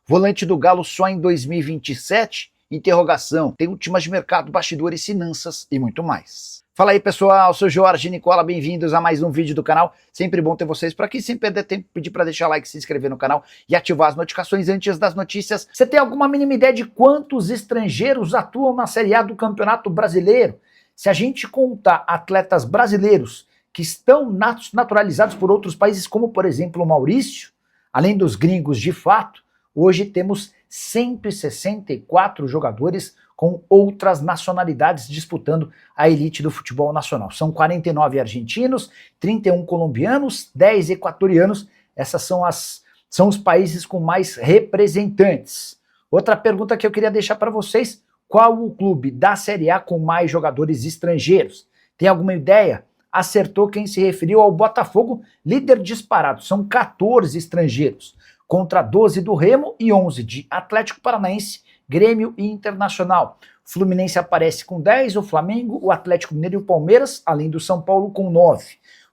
Volante do Galo só em 2027? Interrogação. Tem últimas de mercado, bastidores, finanças e muito mais. Fala aí pessoal, sou Jorge Nicola, bem-vindos a mais um vídeo do canal. Sempre bom ter vocês por aqui, sem perder tempo, pedir para deixar like, se inscrever no canal e ativar as notificações antes das notícias. Você tem alguma mínima ideia de quantos estrangeiros atuam na Série A do Campeonato Brasileiro? Se a gente contar atletas brasileiros que estão naturalizados por outros países, como por exemplo o Maurício, além dos gringos de fato, hoje temos 164 jogadores com outras nacionalidades disputando a elite do futebol nacional. São 49 argentinos, 31 colombianos, 10 equatorianos. Essas são os países com mais representantes. Outra pergunta que eu queria deixar para vocês: qual o clube da Série A com mais jogadores estrangeiros? Tem alguma ideia? Acertou quem se referiu ao Botafogo, líder disparado. São 14 estrangeiros, contra 12 do Remo e 11 de Atlético Paranaense, Grêmio e Internacional. O Fluminense aparece com 10, o Flamengo, o Atlético Mineiro e o Palmeiras, além do São Paulo com 9.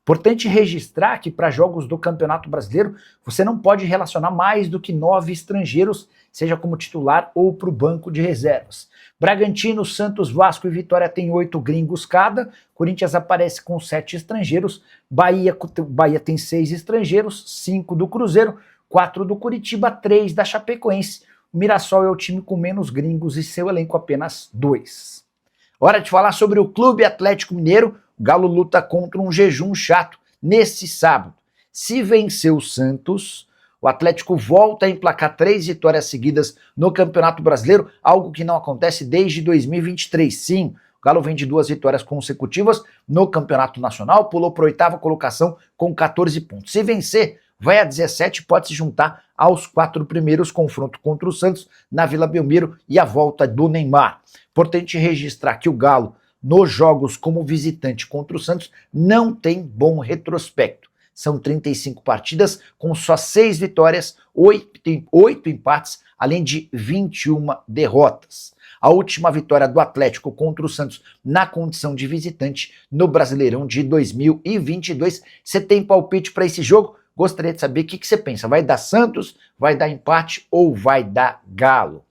Importante registrar que para jogos do Campeonato Brasileiro você não pode relacionar mais do que 9 estrangeiros, seja como titular ou para o banco de reservas. Bragantino, Santos, Vasco e Vitória tem 8 gringos cada, Corinthians aparece com 7 estrangeiros, Bahia tem 6 estrangeiros, 5 do Cruzeiro, 4 do Curitiba, 3 da Chapecoense. O Mirassol é o time com menos gringos e seu elenco apenas 2. Hora de falar sobre o Clube Atlético Mineiro. O Galo luta contra um jejum chato nesse sábado. Se vencer o Santos, o Atlético volta a emplacar 3 vitórias seguidas no Campeonato Brasileiro, algo que não acontece desde 2023. Sim, o Galo vem de 2 vitórias consecutivas no Campeonato Nacional, pulou para a 8ª colocação com 14 pontos. Se vencer, vai a 17 e pode se juntar aos 4 primeiros, confronto contra o Santos na Vila Belmiro e a volta do Neymar. Importante registrar que o Galo, nos jogos como visitante contra o Santos, não tem bom retrospecto. São 35 partidas com só 6 vitórias, 8 empates, além de 21 derrotas. A última vitória do Atlético contra o Santos na condição de visitante no Brasileirão de 2022. Você tem palpite para esse jogo? Gostaria de saber o que você pensa. Vai dar Santos, vai dar empate ou vai dar Galo?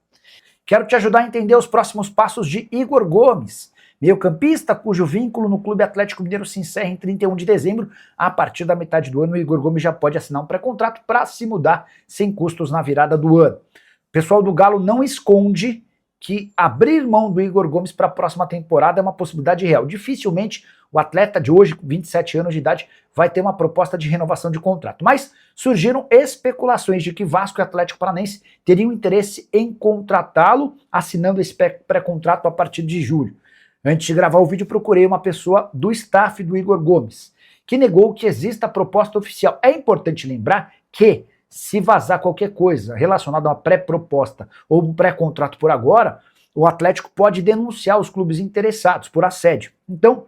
Quero te ajudar a entender os próximos passos de Igor Gomes, meio-campista cujo vínculo no Clube Atlético Mineiro se encerra em 31 de dezembro. A partir da metade do ano, o Igor Gomes já pode assinar um pré-contrato para se mudar sem custos na virada do ano. O pessoal do Galo não esconde que abrir mão do Igor Gomes para a próxima temporada é uma possibilidade real. Dificilmente o atleta de hoje, com 27 anos de idade, vai ter uma proposta de renovação de contrato. Mas surgiram especulações de que Vasco e Atlético Paranaense teriam interesse em contratá-lo, assinando esse pré-contrato a partir de julho. Antes de gravar o vídeo, procurei uma pessoa do staff do Igor Gomes, que negou que exista proposta oficial. É importante lembrar que, se vazar qualquer coisa relacionada a uma pré-proposta ou um pré-contrato por agora, o Atlético pode denunciar os clubes interessados por assédio. Então,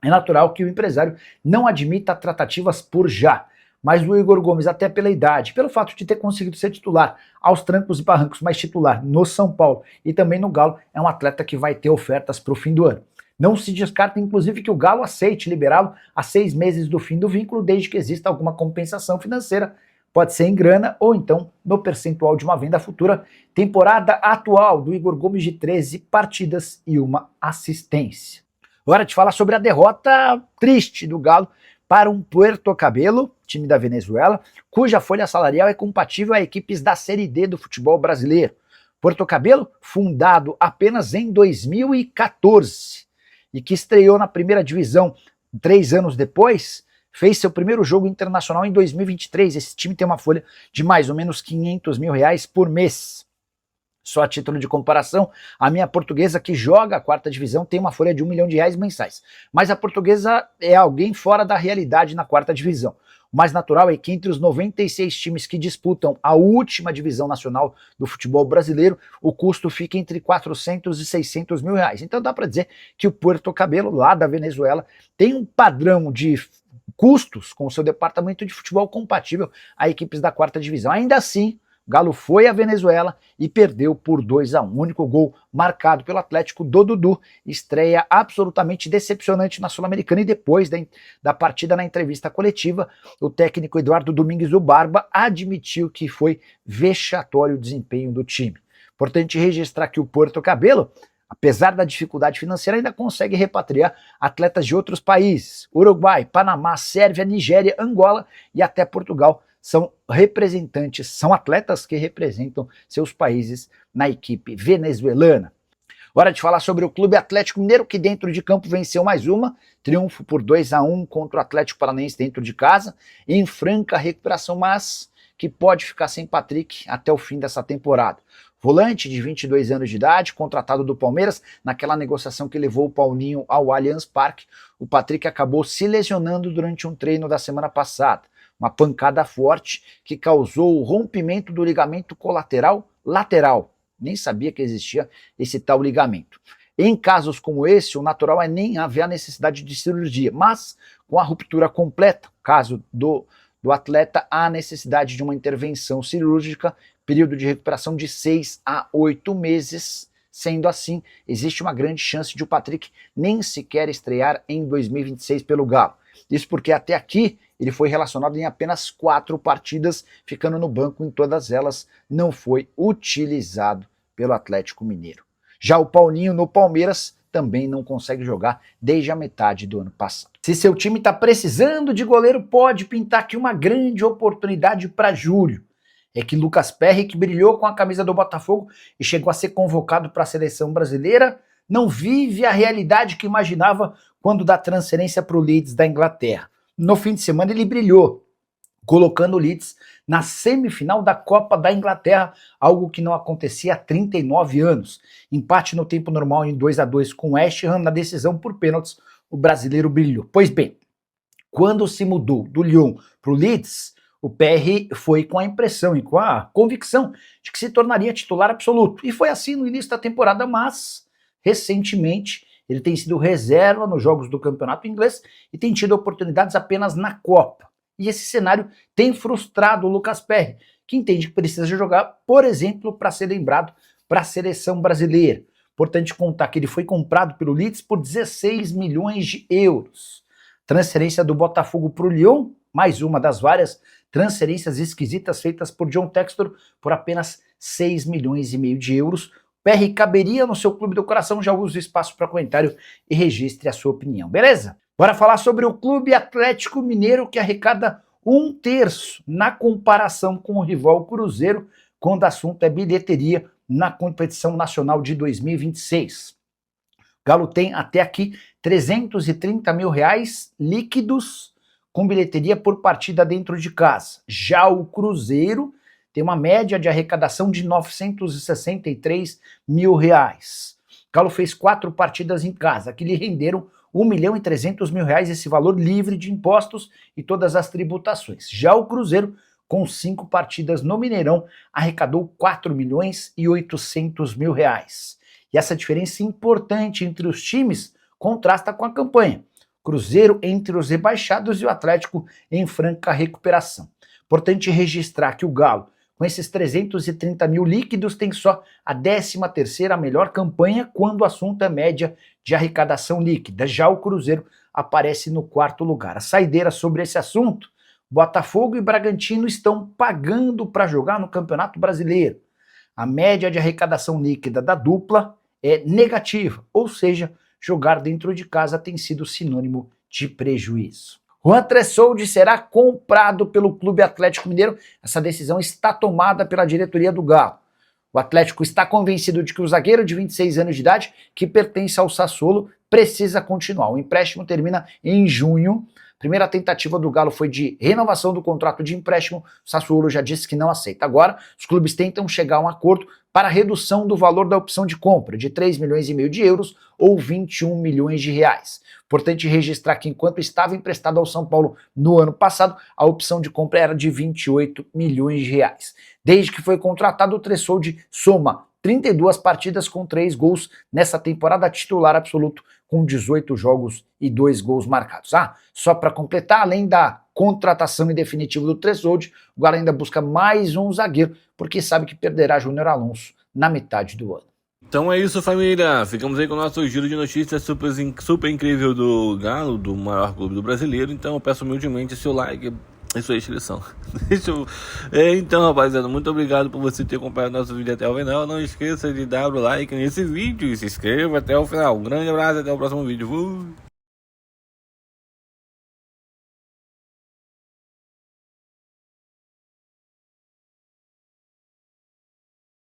é natural que o empresário não admita tratativas por já. Mas o Igor Gomes, até pela idade, pelo fato de ter conseguido ser titular aos trancos e barrancos, mas titular no São Paulo e também no Galo, é um atleta que vai ter ofertas para o fim do ano. Não se descarta, inclusive, que o Galo aceite liberá-lo a 6 meses do fim do vínculo, desde que exista alguma compensação financeira. Pode ser em grana ou então no percentual de uma venda futura. Temporada atual do Igor Gomes de 13 partidas e 1 assistência. Hora de falar sobre a derrota triste do Galo para um Puerto Cabello, time da Venezuela, cuja folha salarial é compatível a equipes da Série D do futebol brasileiro. Puerto Cabello, fundado apenas em 2014 e que estreou na primeira divisão 3 anos depois, fez seu primeiro jogo internacional em 2023. Esse time tem uma folha de mais ou menos R$500 mil por mês. Só a título de comparação, a minha Portuguesa, que joga a 4ª divisão, tem uma folha de R$1 milhão mensais. Mas a Portuguesa é alguém fora da realidade na 4ª divisão. O mais natural é que entre os 96 times que disputam a última divisão nacional do futebol brasileiro, o custo fica entre 400 e 600 mil reais. Então dá para dizer que o Puerto Cabello, lá da Venezuela, tem um padrão de custos com o seu departamento de futebol compatível a equipes da 4ª divisão. Ainda assim, O Galo foi à Venezuela e perdeu por 2-1. O único gol marcado pelo Atlético do Dudu, estreia absolutamente decepcionante na Sul-Americana, e depois da partida, na entrevista coletiva, o técnico Eduardo Domingues, o Barba, admitiu que foi vexatório o desempenho do time. Importante registrar que o Puerto Cabello, apesar da dificuldade financeira, ainda consegue repatriar atletas de outros países. Uruguai, Panamá, Sérvia, Nigéria, Angola e até Portugal são representantes, são atletas que representam seus países na equipe venezuelana. Hora de falar sobre o Clube Atlético Mineiro, que dentro de campo venceu mais uma, triunfo por 2-1 contra o Atlético Paranaense dentro de casa, em franca recuperação, mas que pode ficar sem Patrick até o fim dessa temporada. Volante de 22 anos de idade, contratado do Palmeiras, naquela negociação que levou o Paulinho ao Allianz Parque, o Patrick acabou se lesionando durante um treino da semana passada. Uma pancada forte que causou o rompimento do ligamento colateral lateral. Nem sabia que existia esse tal ligamento. Em casos como esse, o natural é nem haver a necessidade de cirurgia, mas com a ruptura completa, caso do atleta, há necessidade de uma intervenção cirúrgica, período de recuperação de 6 a 8 meses. Sendo assim, existe uma grande chance de o Patrick nem sequer estrear em 2026 pelo Galo. Isso porque até aqui ele foi relacionado em apenas 4 partidas, ficando no banco em todas elas, não foi utilizado pelo Atlético Mineiro. Já o Paulinho no Palmeiras também não consegue jogar desde a metade do ano passado. Se seu time está precisando de goleiro, pode pintar aqui uma grande oportunidade para julho. É que Lucas Perry, que brilhou com a camisa do Botafogo e chegou a ser convocado para a seleção brasileira, não vive a realidade que imaginava quando da transferência para o Leeds da Inglaterra. No fim de semana ele brilhou, colocando o Leeds na semifinal da Copa da Inglaterra, algo que não acontecia há 39 anos. Empate no tempo normal em 2-2 com o West Ham, na decisão por pênaltis, o brasileiro brilhou. Pois bem, quando se mudou do Lyon para o Leeds, o PR foi com a impressão e com a convicção de que se tornaria titular absoluto. E foi assim no início da temporada, mas recentemente ele tem sido reserva nos jogos do campeonato inglês e tem tido oportunidades apenas na Copa. E esse cenário tem frustrado o Lucas Perry, que entende que precisa jogar, por exemplo, para ser lembrado para a seleção brasileira. Importante contar que ele foi comprado pelo Leeds por 16 milhões de euros. Transferência do Botafogo para o Lyon, mais uma das várias transferências esquisitas feitas por John Textor por apenas 6 milhões e meio de euros. PR caberia no seu clube do coração? Já usa o espaço para comentário e registre a sua opinião, beleza? Bora falar sobre o Clube Atlético Mineiro, que arrecada 1/3 na comparação com o rival Cruzeiro, quando o assunto é bilheteria na competição nacional de 2026. O Galo tem até aqui 330 mil reais líquidos com bilheteria por partida dentro de casa. Já o Cruzeiro tem uma média de arrecadação de 963 mil reais. O Galo fez 4 partidas em casa, que lhe renderam 1.300.000 reais, esse valor livre de impostos e todas as tributações. Já o Cruzeiro, com 5 partidas no Mineirão, arrecadou 4.800.000 reais. E essa diferença importante entre os times contrasta com a campanha. Cruzeiro entre os rebaixados e o Atlético em franca recuperação. Importante registrar que o Galo, com esses 330 mil líquidos, tem só a 13ª melhor campanha quando o assunto é média de arrecadação líquida. Já o Cruzeiro aparece no 4º lugar. A saideira sobre esse assunto: Botafogo e Bragantino estão pagando para jogar no Campeonato Brasileiro. A média de arrecadação líquida da dupla é negativa, ou seja, jogar dentro de casa tem sido sinônimo de prejuízo. Juan Tressoldi será comprado pelo Clube Atlético Mineiro. Essa decisão está tomada pela diretoria do Galo. O Atlético está convencido de que o zagueiro de 26 anos de idade, que pertence ao Sassuolo, precisa continuar. O empréstimo termina em junho. A primeira tentativa do Galo foi de renovação do contrato de empréstimo. O Sassuolo já disse que não aceita. Agora, os clubes tentam chegar a um acordo para a redução do valor da opção de compra, de 3,5 milhões de euros ou 21 milhões de reais. Importante registrar que, enquanto estava emprestado ao São Paulo no ano passado, a opção de compra era de 28 milhões de reais. Desde que foi contratado, o Tressoldi soma 32 partidas com 3 gols nessa temporada, titular absoluto com 18 jogos e 2 gols marcados. Só para completar, além da contratação em definitivo do Trezeguet, o Galo ainda busca mais um zagueiro, porque sabe que perderá Júnior Alonso na metade do ano. Então é isso, família. Ficamos aí com o nosso giro de notícias super incrível do Galo, do maior clube do brasileiro. Então eu peço humildemente seu like e sua inscrição. Então, rapaziada, muito obrigado por você ter acompanhado nosso vídeo até o final. Não esqueça de dar o like nesse vídeo e se inscreva até o final. Um grande abraço e até o próximo vídeo.